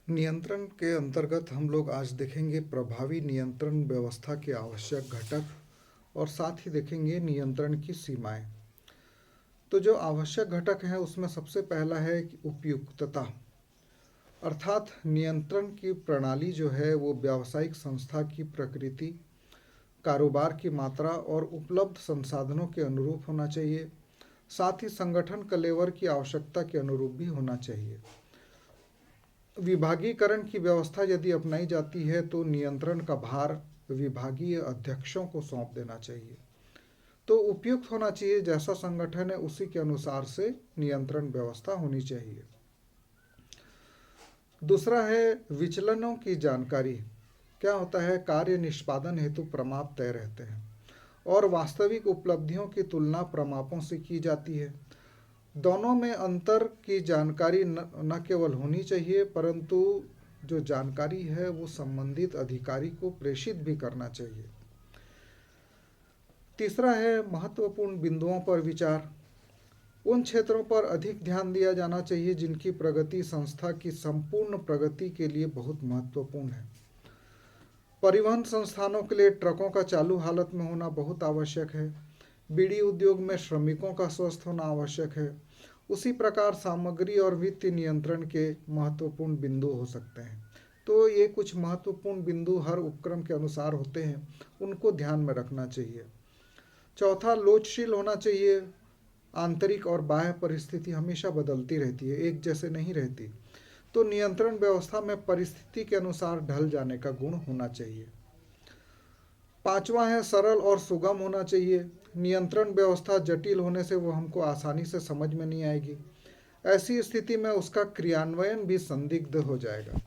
नियंत्रण के अंतर्गत हम लोग आज देखेंगे प्रभावी नियंत्रण व्यवस्था के आवश्यक घटक और साथ ही देखेंगे नियंत्रण की सीमाएं। तो जो आवश्यक घटक हैं उसमें सबसे पहला है कि उपयुक्तता, अर्थात नियंत्रण की प्रणाली जो है वो व्यावसायिक संस्था की प्रकृति, कारोबार की मात्रा और उपलब्ध संसाधनों के अनुरूप होना चाहिए। साथ ही संगठन कलेवर की आवश्यकता के अनुरूप भी होना चाहिए। विभागीकरण की व्यवस्था यदि अपनाई जाती है तो नियंत्रण का भार विभागीय अध्यक्षों को सौंप देना चाहिए। तो उपयुक्त होना चाहिए, जैसा संगठन है उसी के अनुसार से नियंत्रण व्यवस्था होनी चाहिए। दूसरा है विचलनों की जानकारी। क्या होता है, कार्य निष्पादन हेतु प्रमाप तय रहते हैं और वास्तविक उपलब्धियों की तुलना प्रमापों से की जाती है। दोनों में अंतर की जानकारी न केवल होनी चाहिए परंतु जो जानकारी है वो संबंधित अधिकारी को प्रेषित भी करना चाहिए। तीसरा है महत्वपूर्ण बिंदुओं पर विचार। उन क्षेत्रों पर अधिक ध्यान दिया जाना चाहिए जिनकी प्रगति संस्था की संपूर्ण प्रगति के लिए बहुत महत्वपूर्ण है। परिवहन संस्थानों के लिए ट्रकों का चालू हालत में होना बहुत आवश्यक है। बीड़ी उद्योग में श्रमिकों का स्वस्थ होना आवश्यक है। उसी प्रकार सामग्री और वित्तीय नियंत्रण के महत्वपूर्ण बिंदु हो सकते हैं। तो ये कुछ महत्वपूर्ण बिंदु हर उपक्रम के अनुसार होते हैं, उनको ध्यान में रखना चाहिए। चौथा, लोचशील होना चाहिए। आंतरिक और बाह्य परिस्थिति हमेशा बदलती रहती है, एक जैसे नहीं रहती। तो नियंत्रण व्यवस्था में परिस्थिति के अनुसार ढल जाने का गुण होना चाहिए। पांचवा है सरल और सुगम होना चाहिए। नियंत्रण व्यवस्था जटिल होने से वो हमको आसानी से समझ में नहीं आएगी। ऐसी स्थिति में उसका क्रियान्वयन भी संदिग्ध हो जाएगा।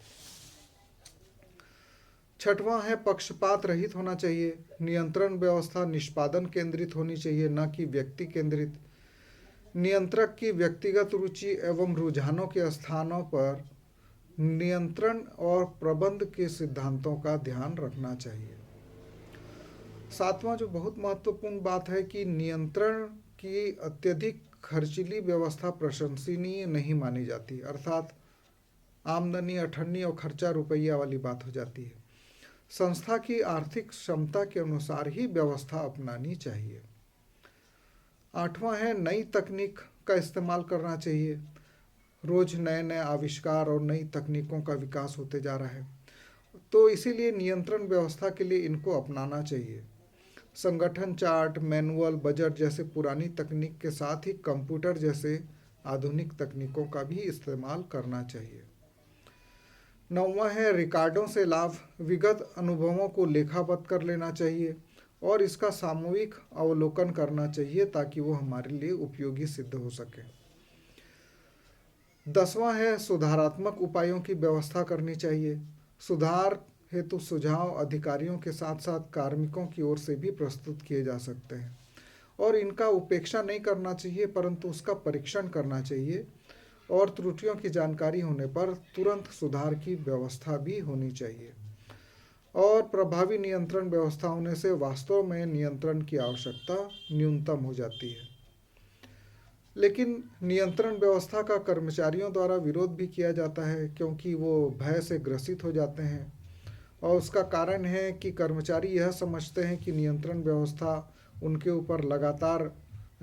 छठवां है पक्षपात रहित होना चाहिए। नियंत्रण व्यवस्था निष्पादन केंद्रित होनी चाहिए, न कि व्यक्ति केंद्रित। नियंत्रक की व्यक्तिगत रुचि एवं रुझानों के स्थानों पर नियंत्रण और प्रबंध के सिद्धांतों का ध्यान रखना चाहिए। सातवां जो बहुत महत्वपूर्ण बात है कि नियंत्रण की अत्यधिक खर्चीली व्यवस्था प्रशंसनीय नहीं मानी जाती, अर्थात आमदनी अठन्नी और खर्चा रुपया वाली बात हो जाती है। संस्था की आर्थिक क्षमता के अनुसार ही व्यवस्था अपनानी चाहिए। आठवां है नई तकनीक का इस्तेमाल करना चाहिए। रोज नए नए आविष्कार और नई तकनीकों का विकास होते जा रहा है, तो इसीलिए नियंत्रण व्यवस्था के लिए इनको अपनाना चाहिए। संगठन चार्ट, मैनुअल, बजट जैसे पुरानी तकनीक के साथ ही कंप्यूटर जैसे आधुनिक तकनीकों का भी इस्तेमाल करना चाहिए। नौवां है रिकॉर्डों से लाभ। विगत अनुभवों को लेखाबद्ध कर लेना चाहिए और इसका सामूहिक अवलोकन करना चाहिए ताकि वो हमारे लिए उपयोगी सिद्ध हो सके। 10वां है सुधारात्मक उपायों की व्यवस्था करनी चाहिए। सुधार हेतु सुझाव अधिकारियों के साथ साथ कार्मिकों की ओर से भी प्रस्तुत किए जा सकते हैं और इनका उपेक्षा नहीं करना चाहिए परंतु उसका परीक्षण करना चाहिए और त्रुटियों की जानकारी होने पर तुरंत सुधार की व्यवस्था भी होनी चाहिए। और प्रभावी नियंत्रण व्यवस्था होने से वास्तव में नियंत्रण की आवश्यकता न्यूनतम हो जाती है। लेकिन नियंत्रण व्यवस्था का कर्मचारियों द्वारा विरोध भी किया जाता है क्योंकि वो भय से ग्रसित हो जाते हैं और उसका कारण है कि कर्मचारी यह समझते हैं कि नियंत्रण व्यवस्था उनके ऊपर लगातार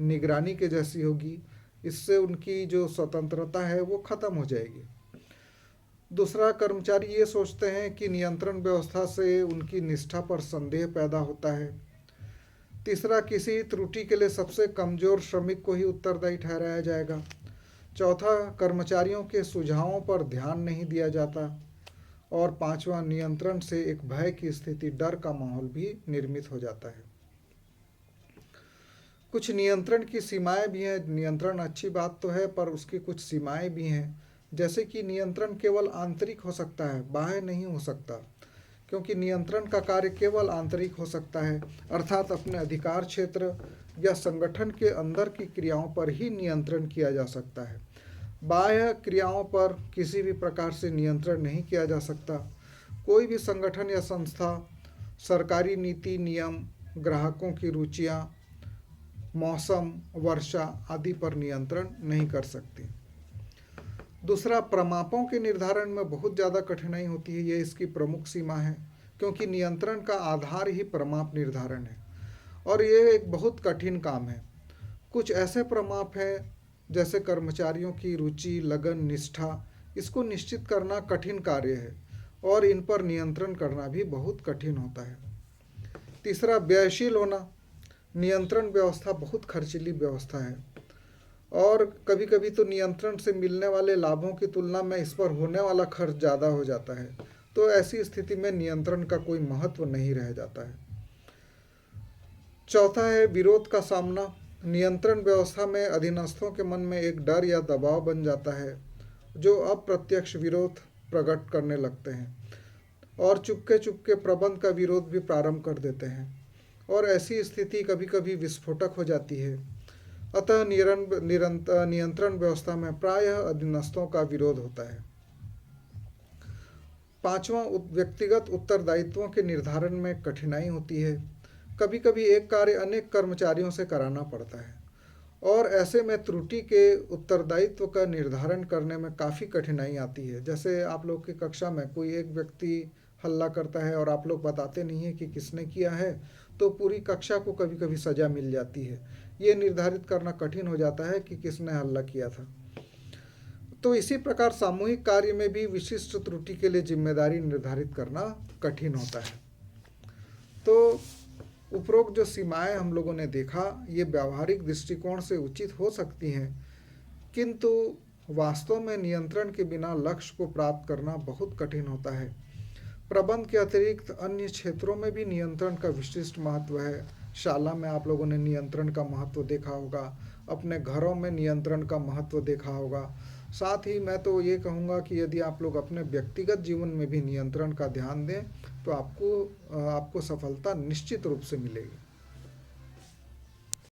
निगरानी के जैसी होगी, इससे उनकी जो स्वतंत्रता है वो खत्म हो जाएगी। दूसरा, कर्मचारी ये सोचते हैं कि नियंत्रण व्यवस्था से उनकी निष्ठा पर संदेह पैदा होता है। तीसरा, किसी त्रुटि के लिए सबसे कमजोर श्रमिक को ही उत्तरदायी ठहराया जाएगा। चौथा, कर्मचारियों के सुझावों पर ध्यान नहीं दिया जाता। और पांचवा, नियंत्रण से एक भय की स्थिति, डर का माहौल भी निर्मित हो जाता है। कुछ नियंत्रण की सीमाएं भी हैं। नियंत्रण अच्छी बात तो है पर उसकी कुछ सीमाएं भी हैं, जैसे कि नियंत्रण केवल आंतरिक हो सकता है, बाह्य नहीं हो सकता, क्योंकि नियंत्रण का कार्य केवल आंतरिक हो सकता है, अर्थात अपने अधिकार क्षेत्र या संगठन के अंदर की क्रियाओं पर ही नियंत्रण किया जा सकता है। बाह्य क्रियाओं पर किसी भी प्रकार से नियंत्रण नहीं किया जा सकता। कोई भी संगठन या संस्था सरकारी नीति, नियम, ग्राहकों की रुचियां, मौसम, वर्षा आदि पर नियंत्रण नहीं कर सकती। दूसरा, प्रमापों के निर्धारण में बहुत ज़्यादा कठिनाई होती है, ये इसकी प्रमुख सीमा है, क्योंकि नियंत्रण का आधार ही प्रमाप निर्धारण है और ये एक बहुत कठिन काम है। कुछ ऐसे प्रमाप हैं जैसे कर्मचारियों की रुचि, लगन, निष्ठा, इसको निश्चित करना कठिन कार्य है और इन पर नियंत्रण करना भी बहुत कठिन होता है। तीसरा, व्ययशील होना। नियंत्रण व्यवस्था बहुत खर्चीली व्यवस्था है और कभी कभी तो नियंत्रण से मिलने वाले लाभों की तुलना में इस पर होने वाला खर्च ज़्यादा हो जाता है, तो ऐसी स्थिति में नियंत्रण का कोई महत्व नहीं रह जाता है। चौथा है विरोध का सामना। नियंत्रण व्यवस्था में अधीनस्थों के मन में एक डर या दबाव बन जाता है जो अप्रत्यक्ष विरोध प्रकट करने लगते हैं और चुपके चुपके प्रबंध का विरोध भी प्रारंभ कर देते हैं और ऐसी स्थिति कभी कभी विस्फोटक हो जाती है। अतः नियंत्रण व्यवस्था में प्रायः अधीनस्थों का विरोध होता है। पांचवा, व्यक्तिगत उत्तरदायित्वों के निर्धारण में कठिनाई होती है। कभी कभी एक कार्य अनेक कर्मचारियों से कराना पड़ता है और ऐसे में त्रुटि के उत्तरदायित्व का निर्धारण करने में काफ़ी कठिनाई आती है। जैसे आप लोग की कक्षा में कोई एक व्यक्ति हल्ला करता है और आप लोग बताते नहीं हैं कि किसने किया है, तो पूरी कक्षा को कभी कभी सज़ा मिल जाती है। ये निर्धारित करना कठिन हो जाता है कि किसने हल्ला किया था। तो इसी प्रकार सामूहिक कार्य में भी विशिष्ट त्रुटि के लिए जिम्मेदारी निर्धारित करना कठिन होता है। तो उपरोक्त जो सीमाएं हम लोगों ने देखा, ये व्यावहारिक दृष्टिकोण से उचित हो सकती हैं, किंतु वास्तव में नियंत्रण के बिना लक्ष्य को प्राप्त करना बहुत कठिन होता है। प्रबंध के अतिरिक्त अन्य क्षेत्रों में भी नियंत्रण का विशिष्ट महत्व है। शाला में आप लोगों ने नियंत्रण का महत्व देखा होगा, अपने घरों में नियंत्रण का महत्व देखा होगा। साथ ही मैं तो ये कहूँगा कि यदि आप लोग अपने व्यक्तिगत जीवन में भी नियंत्रण का ध्यान दें तो आपको सफलता निश्चित रूप से मिलेगी।